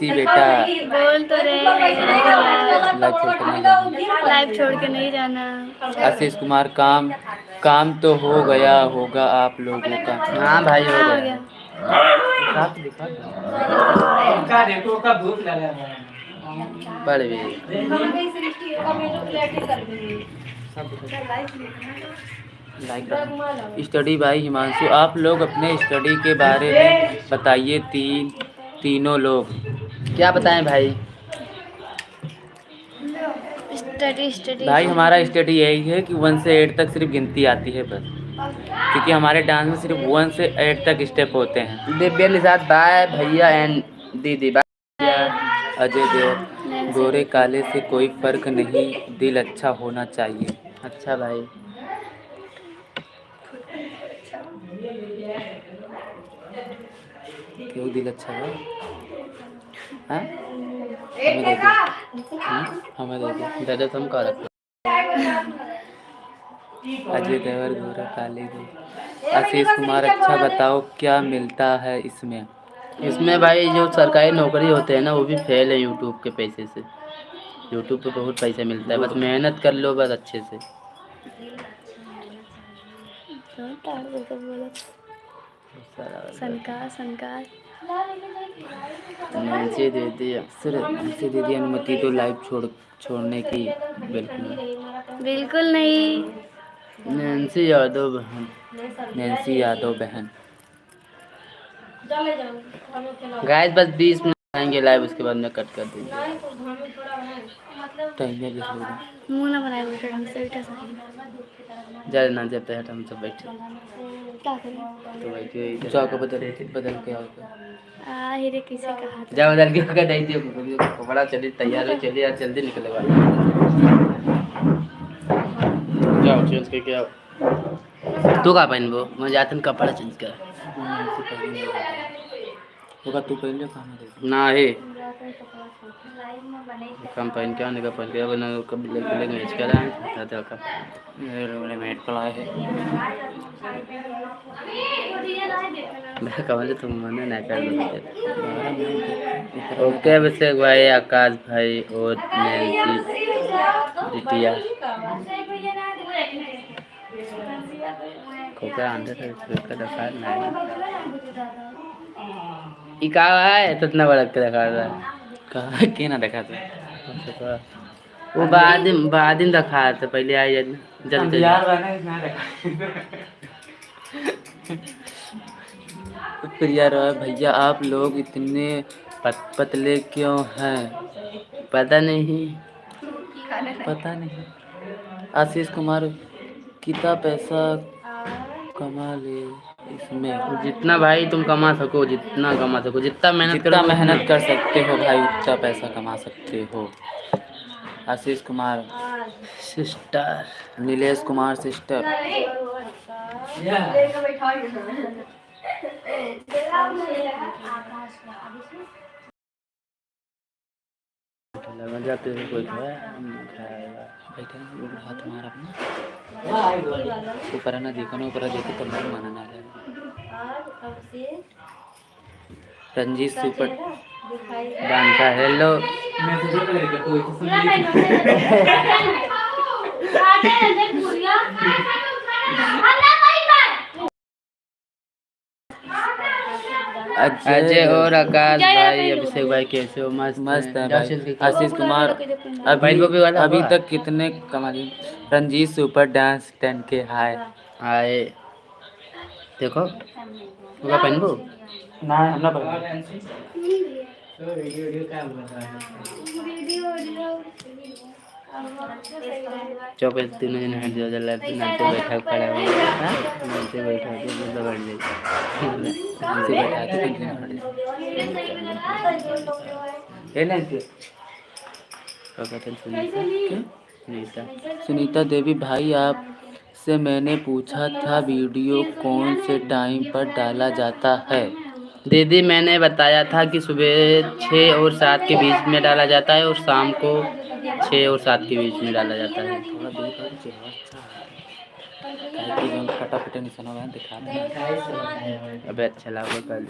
हिमांशी बेटा, बोल तो रहे लाइव छोड़ के नहीं जाना। आशीष कुमार, काम काम तो हो गया होगा आप लोगों का। हाँ भाई हो हाँ हो गया। गया। पढ़ भी स्टडी भाई हिमांशु, आप लोग अपने स्टडी के बारे में बताइए। तीनों लोग क्या बताएं भाई। स्टडी भाई हमारा स्टडी यही है कि 1 से 8 तक सिर्फ गिनती आती है बस, क्योंकि हमारे डांस में सिर्फ 1 से 8 तक स्टेप होते हैं। दिव्या निषाद बाय भैया एंड दीदी बाय। अजय देव, गोरे काले से कोई फर्क नहीं, दिल अच्छा होना चाहिए। अच्छा भाई। क्यों दिल अच्छा है? हाँ? हमें दे दो दादा, तुम कह रखो। अजय देवर गोरा काले दो। आशीष कुमार, अच्छा बताओ क्या मिलता है इसमें? इसमें भाई जो सरकारी नौकरी होते हैं ना, वो भी फेल है यूट्यूब के पैसे से। यूट्यूब पे बहुत पैसा मिलता है, बस मेहनत कर लो बस अच्छे से। नैन्सी दीदी अनुमति तो लाइव छोड़ने की बिल्कुल नहीं। नैन्सी यादव बहन। गाइस बस 20 मिनट आएंगे लाइव, उसके बाद में कट कर देंगे। मुंह ना बनाए बैठे ढंग से, बैठा जा ना, जब तक हम सब बैठे क्या करें? तो बैठे जाओ, बदल के आओ। हीरे किसे कहा था? जा बदल के होकर दे दियो कपड़ा। चलिए तैयार हो, चलिए यार जल्दी निकलेगा। जाओ चेंज करके आओ। तू का पहनबो? मैं जाते हैं कपड़ा चेंज कर। होगा तू पहन ले काम ना है। कम पहन के आने का पहन के बना कब ब्लैक मैच कर रहा है था का ये मेट पड़ा है। मैं कमल तुम मने ना कर लो। ओके अभिषेक भाई, आकाश भाई और नैन्सी बिटिया कोका अंदर का दिखा नहीं इका है तो इतना बड़ा के दिखा रहा है। कहा के ना दिखा था वो बाद दिन दिखा था, पहले आई जल्दी यार बना प्रिया रॉय, भैया आप लोग इतने पतले क्यों हैं? पता नहीं। आशीष कुमार, कितना पैसा कमा ले इसमें? जितना भाई तुम कमा सको, जितना मेहनत कर सकते हो भाई, उतना पैसा कमा सकते हो। Ashish Kumar sister, Nilesh Kumar sister. जाते हैं कोई बैठे हाथ मारा अपना ऊपर ना देखो, ऊपर देखो तब माना ना जाए। Ranjeet super dancer hello. Ajay और आकाश भाई, अभिषेक भाई कैसे हो? मस्त है भाई। आशीष कुमार, अभी तक कितने कमा लिए? रंजीत सुपर डांस 10K हाय हाय। देखो होगा पहनबो ना हमना चौक तीनों जन हट जाओ, नीचे बैठा खड़ा हो नीचे बैठा तो बैठ जाए। सुनीता देवी भाई, आप से मैंने पूछा था वीडियो कौन से टाइम पर डाला जाता है? दीदी मैंने बताया था कि सुबह 6 और 7 के बीच में डाला जाता है और शाम को 6 और 7 के बीच में डाला जाता है। अबे अच्छा लगा कल।